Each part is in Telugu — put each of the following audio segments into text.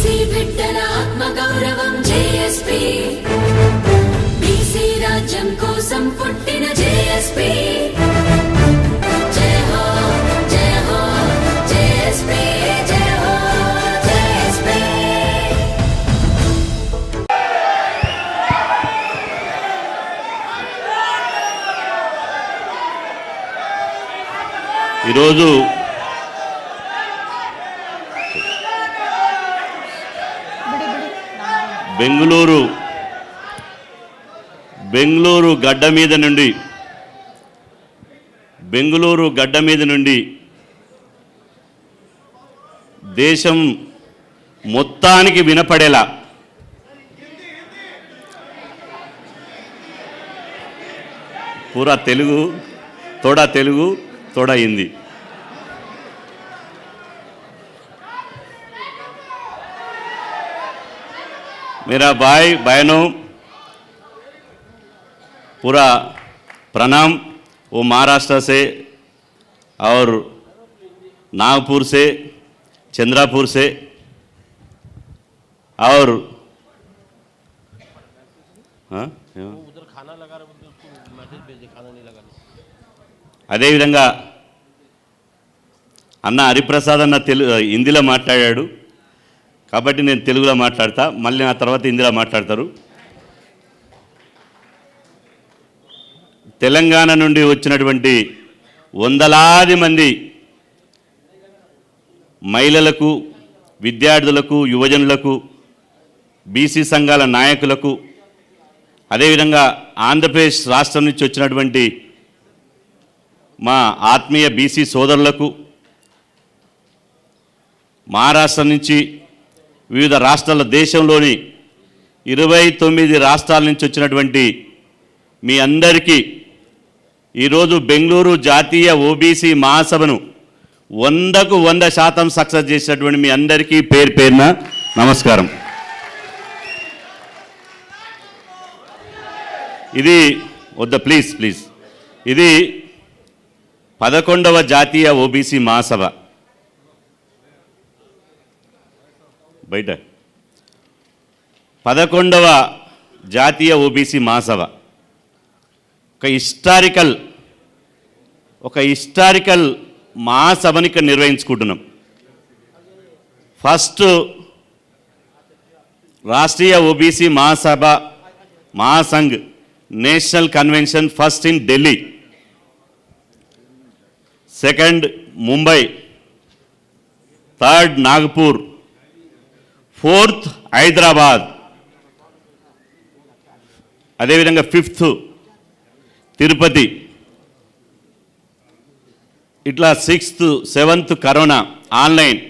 బీసీ బిడ్డల ఆత్మగౌరవం జేఎస్పీ, బీసీ రాజ్యం కోసం పుట్టిన జేఎస్పీ. జయ హో జయ హో జేఎస్పీ, జయ హో జేఎస్పీ. ఈరోజు బెంగళూరు గడ్డ మీద నుండి దేశం మొత్తానికి వినపడేలా పూరా తెలుగు, थोड़ा हिंदी. मेरा भाई बहनों पूरा प्रणाम. वो महाराष्ट्र से और नागपुर से, चंद्रापुर से और उधर खाना लगा रहे, मैसेज भेजे खाना नहीं लगा. అదేవిధంగా అన్న హరిప్రసాద్ అన్న హిందీలో మాట్లాడాడు కాబట్టి నేను తెలుగులో మాట్లాడతా, మళ్ళీ ఆ తర్వాత హిందీలో మాట్లాడతారు. తెలంగాణ నుండి వచ్చినటువంటి వందలాది మంది మహిళలకు, విద్యార్థులకు, యువజనులకు, బీసీ సంఘాల నాయకులకు, అదేవిధంగా ఆంధ్రప్రదేశ్ రాష్ట్రం నుంచి వచ్చినటువంటి మా ఆత్మీయ బీసీ సోదరులకు, మహారాష్ట్ర నుంచి వివిధ రాష్ట్రాల, దేశంలోని 29 రాష్ట్రాల నుంచి వచ్చినటువంటి మీ అందరికీ ఈరోజు బెంగళూరు జాతీయ ఓబీసీ మహాసభను 100కు 100% సక్సెస్ చేసినటువంటి మీ అందరికీ పేరు పేరున నమస్కారం. ఇది ప్లీజ్ ఇది 11వ జాతీయ ఓబీసీ మహాసభ. బయట 11వ జాతీయ ఓబీసీ మహాసభ ఒక హిస్టారికల్ మహాసభని ఇక్కడ నిర్వహించుకుంటున్నాం. First Rashtriya OBC Mahasangh national convention first in Delhi, second Mumbai, third Nagpur, fourth Hyderabad, అదేవిధంగా ఫిఫ్త్ తిరుపతి, ఇట్లా 6th 7th కరోనా ఆన్లైన్.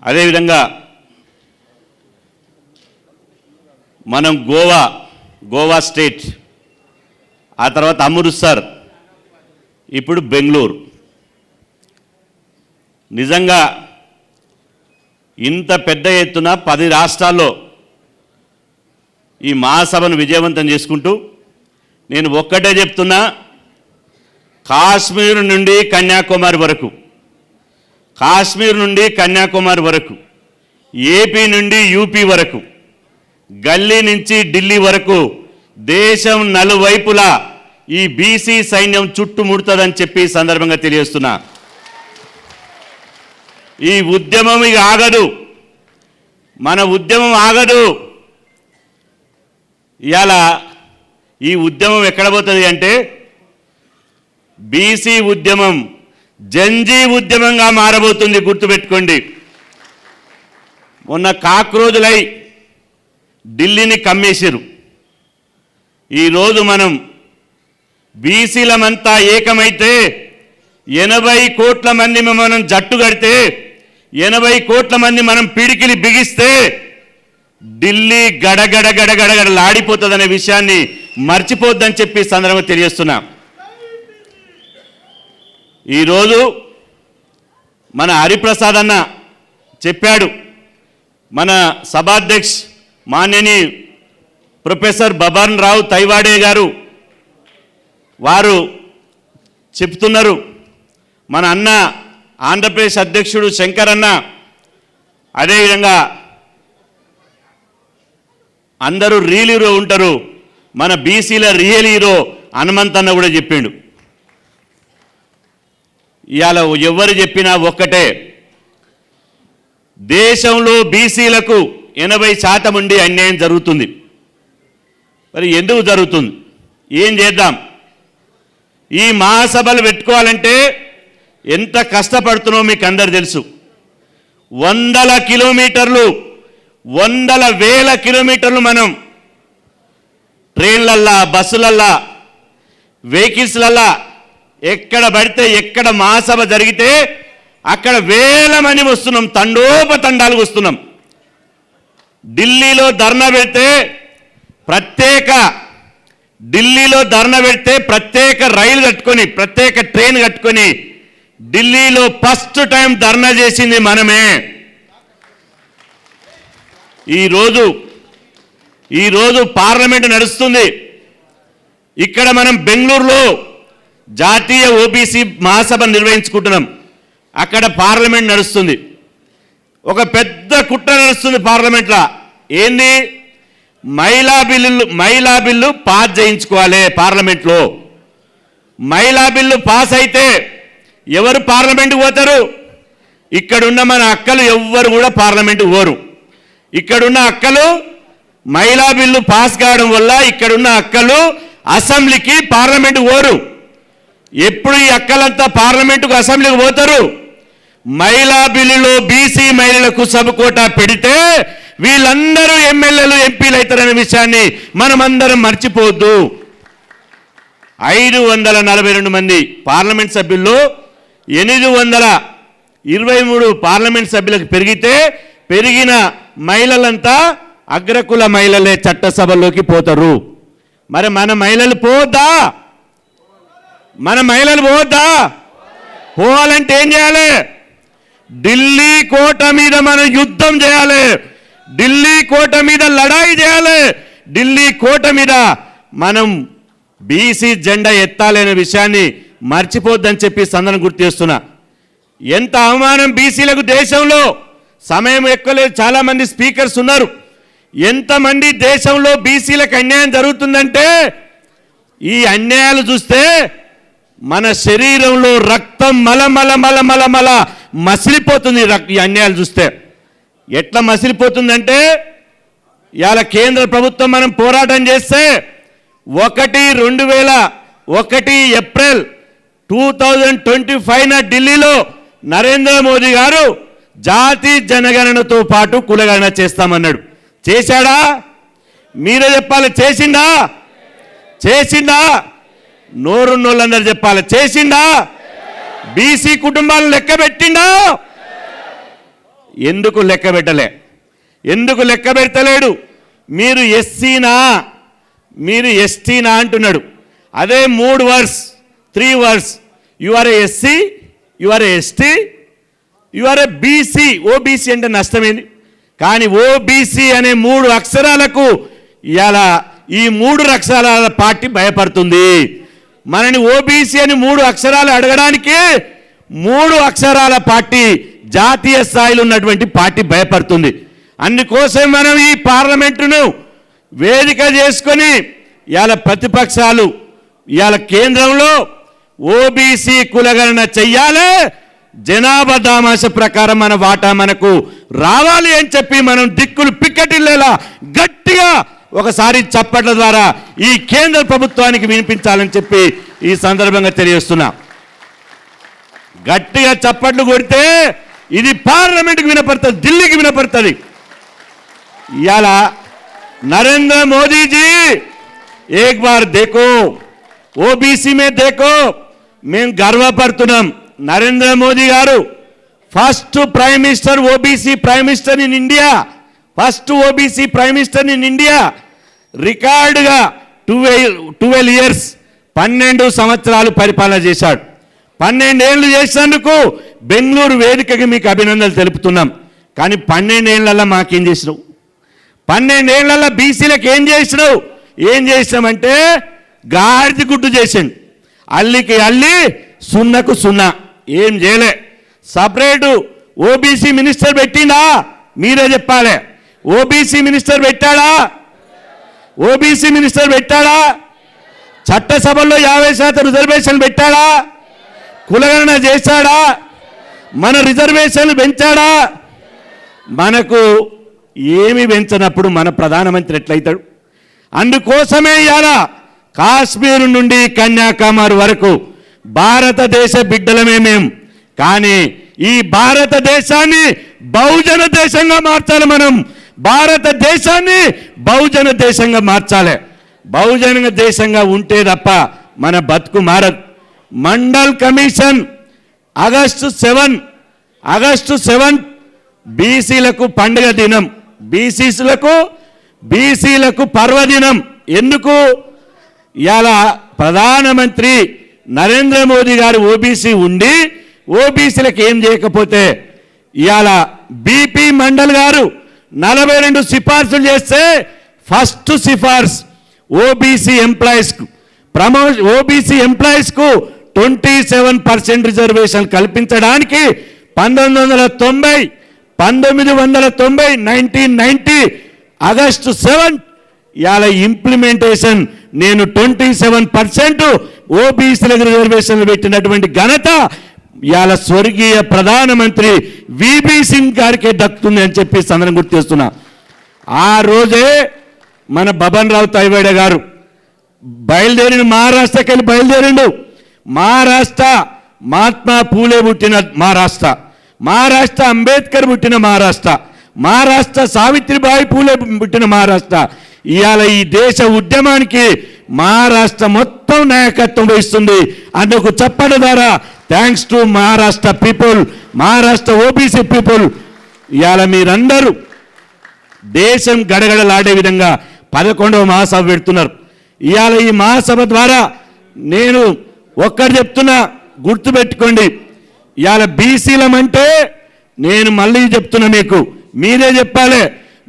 అదేవిధంగా మనం గోవా స్టేట్, ఆ తర్వాత అమృత్సర్, ఇప్పుడు బెంగళూరు. నిజంగా ఇంత పెద్ద ఎత్తున 10 రాష్ట్రాల్లో ఈ మహాసభను విజయవంతం చేసుకుంటూ నేను ఒక్కటే చెప్తున్నా, కాశ్మీర్ నుండి కన్యాకుమారి వరకు, ఏపీ నుండి యూపీ వరకు, గల్లీ నుంచి ఢిల్లీ వరకు దేశం నలువైపులా ఈ బీసీ సైన్యం చుట్టుముడుతుందని చెప్పి సందర్భంగా తెలియజేస్తున్నా. ఈ ఉద్యమం ఇక ఆగదు, మన ఉద్యమం ఆగదు. ఇవాళ ఈ ఉద్యమం ఎక్కడ పోతుంది అంటే బీసీ ఉద్యమం జంజీ ఉద్యమంగా మారబోతుంది, గుర్తుపెట్టుకోండి. మొన్న కాక్రోజులై ఢిల్లీని కమ్మేశారు. ఈరోజు మనం బీసీలమంతా ఏకమైతే 80 కోట్ల మంది మనం జట్టు కడితే, 80 కోట్ల మంది మనం పిడికిలి బిగిస్తే ఢిల్లీ గడగడలాడిపోతుందనే విషయాన్ని మర్చిపోద్దని చెప్పి సందర్భంగా తెలియజేస్తున్నా. ఈరోజు మన హరిప్రసాద్ అన్న చెప్పాడు, మన సభాధ్యక్ష మాన్యని ప్రొఫెసర్ బబన్ రావు తైవాడే గారు వారు చెప్తున్నారు, మన అన్న ఆంధ్రప్రదేశ్ అధ్యక్షుడు శంకర్ అన్న అదేవిధంగా అందరూ రియల్ హీరో ఉంటారు, మన బీసీల రియల్ హీరో హనుమంత్ అన్న కూడా చెప్పిండు. ఇవాళ ఎవరు చెప్పినా ఒక్కటే, దేశంలో బీసీలకు 80% ఉండి అన్యాయం జరుగుతుంది. మరి ఎందుకు జరుగుతుంది, ఏం చేద్దాం? ఈ మహాసభలు పెట్టుకోవాలంటే ఎంత కష్టపడుతున్నామో మీకు అందరు తెలుసు. వందల కిలోమీటర్లు, వందల వేల కిలోమీటర్లు మనం ట్రైన్లల్లా, బస్సులల్లా, వెహికల్స్లల్లా ఎక్కడ పడితే ఎక్కడ మహాసభ జరిగితే అక్కడ వేల మంది వస్తున్నాం, తండోపతండాలు వస్తున్నాం. ఢిల్లీలో ధర్నా పెడితే ప్రత్యేక రైలు కట్టుకొని, ప్రత్యేక ట్రైన్ కట్టుకొని ఢిల్లీలో ఫస్ట్ టైం ధర్నా చేసింది మనమే. ఈరోజు పార్లమెంట్ నడుస్తుంది. ఇక్కడ మనం బెంగళూరులో జాతీయ ఓబీసీ మహాసభ నిర్వహించుకుంటున్నాం. అక్కడ పార్లమెంట్ నడుస్తుంది. ఒక పెద్ద కుట్ర నడుస్తుంది పార్లమెంట్లో. ఏంది? మహిళా బిల్లు పాస్ చేయించుకోవాలి పార్లమెంట్లో. మహిళా బిల్లు పాస్ అయితే ఎవరు పార్లమెంట్కి పోతారు? ఇక్కడున్న మన అక్కలు ఎవ్వరు కూడా పార్లమెంట్కి పోరు. ఇక్కడున్న అక్కలు మహిళా బిల్లు పాస్ కావడం వల్ల ఇక్కడున్న అక్కలు అసెంబ్లీకి పార్లమెంట్కి పోరు. ఎప్పుడు ఈ అక్కలంతా పార్లమెంటుకు అసెంబ్లీకి పోతారు? మహిళా బిల్లులో బీసీ మహిళలకు సబ్ కోటా పెడితే వీళ్ళందరూ ఎమ్మెల్యేలు, ఎంపీలు అవుతారనే విషయాన్ని మనమందరం మర్చిపోవద్దు. 542 మంది పార్లమెంట్ సభ్యుల్లో 823 పార్లమెంట్ సభ్యులకు పెరిగిన మహిళలంతా అగ్రకుల మహిళలే చట్టసభలోకి పోతారు. మరి మన మహిళలు పోవద్దా? పోవాలంటే ఏం చేయాలి? ఢిల్లీ కోట మీద మనం యుద్ధం చేయాలి. ఢిల్లీ కోట మీద లడాయి చేయాలి. ఢిల్లీ కోట మీద మనం బీసీ జెండా ఎత్తాలనే విషయాన్ని మర్చిపోద్దని చెప్పి సందర్భం గుర్తు చేస్తున్నా. ఎంత అవమానం బీసీలకు దేశంలో. సమయం ఎక్కలేదు, చాలామంది స్పీకర్స్ ఉన్నారు. ఎంతమంది దేశంలో బీసీలకు అన్యాయం జరుగుతుందంటే ఈ అన్యాయాలు చూస్తే మన శరీరంలో రక్తం మల మసిలిపోతుంది. ఈ అన్యాయాలు చూస్తే ఎట్లా మసిలిపోతుందంటే, ఇవాళ కేంద్ర ప్రభుత్వం మనం పోరాటం చేస్తే 2001 ఏప్రిల్ 2025 ఢిల్లీలో నరేంద్ర మోదీ గారు జాతి జనగణనతో పాటు కులగణన చేస్తామన్నాడు. చేశాడా? మీరే చెప్పాలి. చేసిందా? నోరున్నోళ్ళందరూ చెప్పాలి. చేసిందా? బీసీ కుటుంబాలను లెక్క పెట్టిండా? ఎందుకు లెక్క పెట్టలేడు? మీరు ఎస్సీనా, మీరు ఎస్టీనా అంటున్నాడు. అదే 3 words, 3 words, you are a SC, you are a ST, you are a BC. OBC అంటే నష్టమేంది? కానీ ఓబీసీ అనే 3 అక్షరాలకు ఇలా ఈ 3 అక్షరాల పార్టీ భయపడుతుంది. మనని ఓబీసీ అని 3 అక్షరాలు అడగడానికి 3 అక్షరాల పార్టీ, జాతీయ స్థాయిలో ఉన్నటువంటి పార్టీ భయపడుతుంది. అందుకోసం మనం ఈ పార్లమెంటును వేదిక చేసుకొని ఇవాళ ప్రతిపక్షాలు ఇవాళ కేంద్రంలో ఓబీసీ కులగణన చెయ్యాలి, జనాభా దామాష ప్రకారం మన వాటా మనకు రావాలి అని చెప్పి మనం దిక్కులు పిక్కటిల్లేలా గట్టిగా ఒకసారి చప్పట్ల ద్వారా ఈ కేంద్ర ప్రభుత్వానికి వినిపించాలని చెప్పి ఈ సందర్భంగా తెలియజేస్తున్నా. గట్టిగా చప్పట్లు కొడితే ఇది పార్లమెంట్కి వినపడుతుంది, ఢిల్లీకి వినపడుతుంది. ఇవాళ నరేంద్ర మోదీ जी एक बार देखो, ఓబీసీ में देखो, మేము గర్వపడుతున్నాం. నరేంద్ర మోదీ గారు first prime minister, OBC prime minister in India, first OBC prime minister in India. రికార్డుగా 12 ఇయర్స్, 12 సంవత్సరాలు పరిపాలన చేశాడు. 12 ఏళ్ళు చేసినందుకు బెంగళూరు వేదికకి మీకు అభినందనలు తెలుపుతున్నాం. కానీ 12 ఏళ్లలో మాకేం చేసినావు? 12 ఏళ్లలో బీసీలకు ఏం చేసినావు? ఏం చేసినామంటే గాడిద గుడ్డు చేసిండు. అల్లికి అల్లి, సున్నకు సున్నా. ఏం చేయలే. సపరేటు ఓబీసీ మినిస్టర్ పెట్టిండా? మీరే చెప్పాలి. ఓబీసీ మినిస్టర్ పెట్టాడా? ఓబీసీ మినిస్టర్ పెట్టాడా? చట్టసభల్లో 50% రిజర్వేషన్ పెట్టాడా? కులగణన చేశాడా? మన రిజర్వేషన్లు పెంచాడా? మనకు ఏమి పెంచనప్పుడు మన ప్రధానమంత్రి ఎట్లయితాడు? అందుకోసమే ఇవాళ కాశ్మీర్ నుండి కన్యాకుమారి వరకు భారతదేశ బిడ్డలమే మేము. కానీ ఈ భారతదేశాన్ని బహుజన దేశంగా మార్చాలి. మనం భారతదేశాన్ని బహుజన దేశంగా మార్చాలి. బహుజన దేశంగా ఉంటే తప్ప మన బతుకు మారదు. మండల్ కమిషన్ ఆగస్టు 7 బీసీలకు పండుగ దినం, బీసీలకు పర్వదినం. ఎందుకు? ఇవాళ ప్రధానమంత్రి నరేంద్ర మోదీ గారు ఓబీసీ ఉండి ఓబీసీలకు ఏం చేయకపోతే ఇవాళ బీపీ మండల్ గారు 42 సిఫార్సులు చేస్తే ఫస్ట్ సిఫార్సు ఓబీసీ ఎంప్లాయీస్కు ఓబీసీ ఎంప్లాయీస్కు 27% రిజర్వేషన్ కల్పించడానికి 1990 ఆగస్టు 7 ఇవాళ ఇంప్లిమెంటేషన్ నేను 27% ఓబీసీలకు రిజర్వేషన్లు పెట్టినటువంటి ఘనత ఇవాళ స్వర్గీయ ప్రధానమంత్రి విబి సింగ్ గారికి దక్కుతుంది అని చెప్పి సందర్భం గుర్తు చేస్తున్నా. ఆ రోజే మన బబన్ రావు తైవేడ గారు బయలుదేరిన మహారాష్ట్రకి వెళ్ళి బయలుదేరిండు. మహారాష్ట్ర మహాత్మా పూలే పుట్టిన మహారాష్ట్ర అంబేద్కర్ పుట్టిన మహారాష్ట్ర సావిత్రిబాయి పూలే పుట్టిన మహారాష్ట్ర. ఇవాళ ఈ దేశ ఉద్యమానికి మహారాష్ట్ర మొత్తం నాయకత్వం వహిస్తుంది. అందుకు చెప్పడం ద్వారా thanks to Maharashtra people, Maharashtra OBC people. ఇవాళ మీరందరూ దేశం గడగడలాడే విధంగా 11వ మహాసభ పెడుతున్నారు. ఇవాళ ఈ మహాసభ ద్వారా నేను ఒక్కటి చెప్తున్నా, గుర్తుపెట్టుకోండి. ఇవాళ బీసీలమంటే నేను మళ్ళీ చెప్తున్నా, మీకు మీరే చెప్పాలి.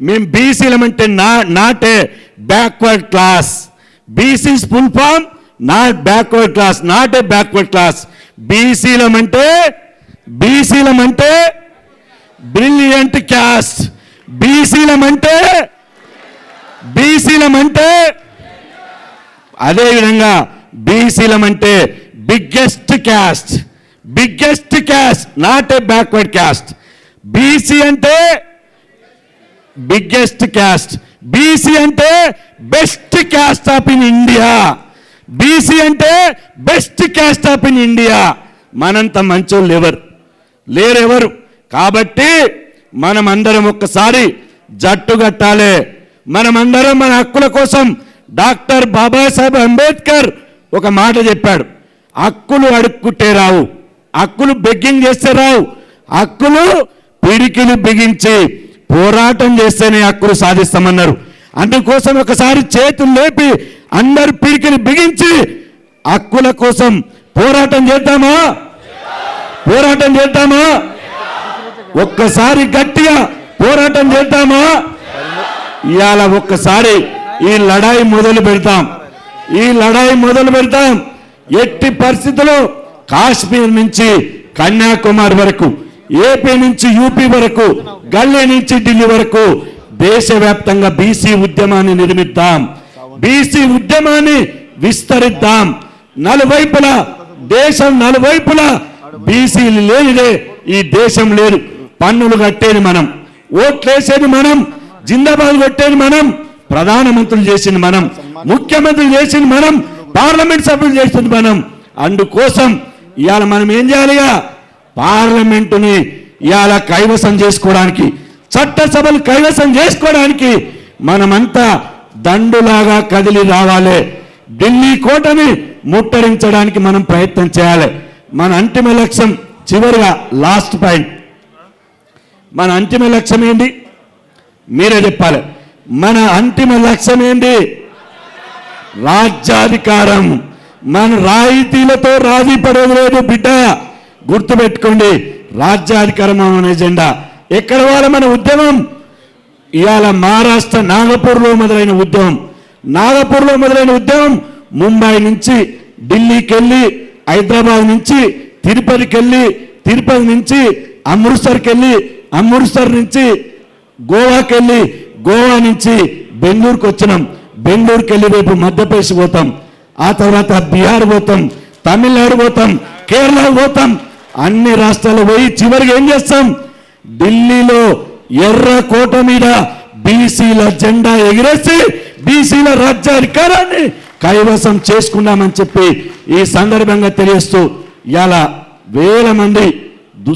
మేము బీసీలమంటే not a backward class. BCs full form not backward class, not a backward class. బీసీలమంటే బ్రిలియంట్ క్యాస్ట్. బీసీలమంటే అదేవిధంగా బీసీలమంటే biggest caste, not a backward caste. BC అంటే బిగ్గెస్ట్ క్యాస్ట్, బీసీ అంటే best caste of in India. BC అంటే best caste of in India. మనంత మంచోళ్ళు లేరెవరు. కాబట్టి మనమందరం ఒక్కసారి జట్టు కట్టాలి. మనమందరం మన హక్కుల కోసం డాక్టర్ బాబాసాహెబ్ అంబేద్కర్ ఒక మాట చెప్పాడు, హక్కులు అడుక్కుంటే రావు, హక్కులు బెగ్గింగ్ చేస్తే రావు, హక్కులు పిడికిలు బిగించి పోరాటం చేస్తేనే హక్కులు సాధిస్తామన్నారు. అందుకోసం ఒకసారి చేతులు లేపి అందరు పిడికిలు బిగించి హక్కుల కోసం పోరాటం చేద్దామా? ఒక్కసారి గట్టిగా పోరాటం చేద్దామా? ఇవాళ ఒక్కసారి ఈ లడాయి మొదలు పెడతాం. ఎట్టి పరిస్థితుల్లో కాశ్మీర్ నుంచి కన్యాకుమారి వరకు, ఏపీ నుంచి యూపీ వరకు, గల్లీ నుంచి ఢిల్లీ వరకు దేశవ్యాప్తంగా బీసీ ఉద్యమాన్ని నిర్మిద్దాం, బీసీ ఉద్యమాన్ని విస్తరిద్దాం. నలువైపులా దేశం నలువైపులా బీసీలు లేనిదే ఈ దేశం లేదు. పన్నులు కట్టేది మనం, ఓట్లేసేది మనం, జిందాబాద్ కొట్టేది మనం, ప్రధానమంత్రులు చేసింది మనం, ముఖ్యమంత్రులు చేసింది మనం, పార్లమెంట్ సభ్యులు చేసింది మనం. అందుకోసం ఇవాళ మనం ఏం చేయాలిగా? పార్లమెంటుని ఇవాళ కైవసం చేసుకోవడానికి, చట్టసభలు కైవసం చేసుకోవడానికి మనమంతా దండులాగా కదిలి రావాలి. ఢిల్లీ కోటని ముట్టడించడానికి మనం ప్రయత్నం చేయాలి. మన అంతిమ లక్ష్యం, చివరిగా లాస్ట్ పాయింట్, మన అంతిమ లక్ష్యం ఏంటి? మీరే చెప్పాలి. మన అంతిమ లక్ష్యం ఏంటి? రాజ్యాధికారం. మన రాయితీలతో రాజీ పడేది లేదు బిడ్డ, గుర్తుపెట్టుకోండి. రాజ్యాధికారం మన ఎజెండా. ఎక్కడ వాళ్ళ మన ఉద్యమం? ఇవాళ మహారాష్ట్ర నాగపూర్లో మొదలైన ఉద్యమం ముంబై నుంచి ఢిల్లీకి వెళ్ళి, హైదరాబాద్ నుంచి తిరుపతికి వెళ్ళి, తిరుపతి నుంచి అమృత్సర్కి వెళ్ళి, అమృత్సర్ నుంచి గోవాకి వెళ్ళి గోవా నుంచి బెంగళూరుకు వచ్చినాం. బెంగళూరుకి వెళ్ళి రేపు మధ్యప్రదేశ్ పోతాం, ఆ తర్వాత బీహార్ పోతాం, తమిళనాడు పోతాం, కేరళ పోతాం. అన్ని రాష్ట్రాలు పోయి చివరికి ఏం చేస్తాం? ఢిల్లీలో ఎర్ర కోట మీద బీసీల జెండా ఎగిరేసి బీసీల రాజ్యాధికారాన్ని కైవసం చేసుకున్నామని చెప్పి ఈ సందర్భంగా తెలియస్తూ ఇలా వేల మంది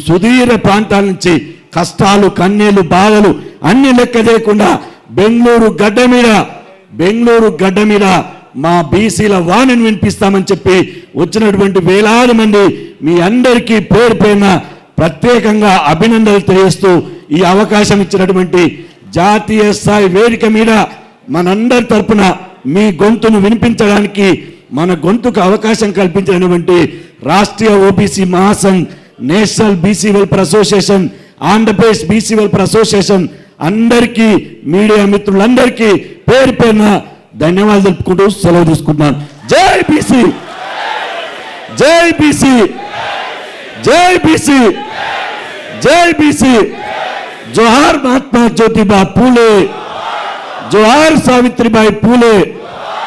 సుదీర ప్రాంతాల నుంచి కష్టాలు, కన్నీళ్లు, బాధలు అన్ని లెక్క చేయకుండా బెంగళూరు గడ్డ మీద మా బీసీల వాణిని వినిపిస్తామని చెప్పి వచ్చినటువంటి వేలాది మంది మీ అందరికీ పేరు పేరున ప్రత్యేకంగా అభినందనలు తెలియజేస్తూ ఈ అవకాశం ఇచ్చినటువంటి జాతీయ స్థాయి వేదిక మీద మనందరి తరపున మీ గొంతును వినిపించడానికి మన గొంతుకు అవకాశం కల్పించినటువంటి Rashtriya OBC Mahasangh, national BC welfare association, Andhra Pradesh BC welfare association అందరికీ, మీడియా మిత్రులందరికీ పేరు పేరున ధన్యవాదాలు తెలుపుకుంటూ సెలవు తీసుకుంటున్నాను. జై బీసీ, జై బీసీ, జై బీసీ, జై బీసీ. జోహార్ మహాత్మా జ్యోతిబా పూలే, జోహార్ సావిత్రిబాయి పూలే.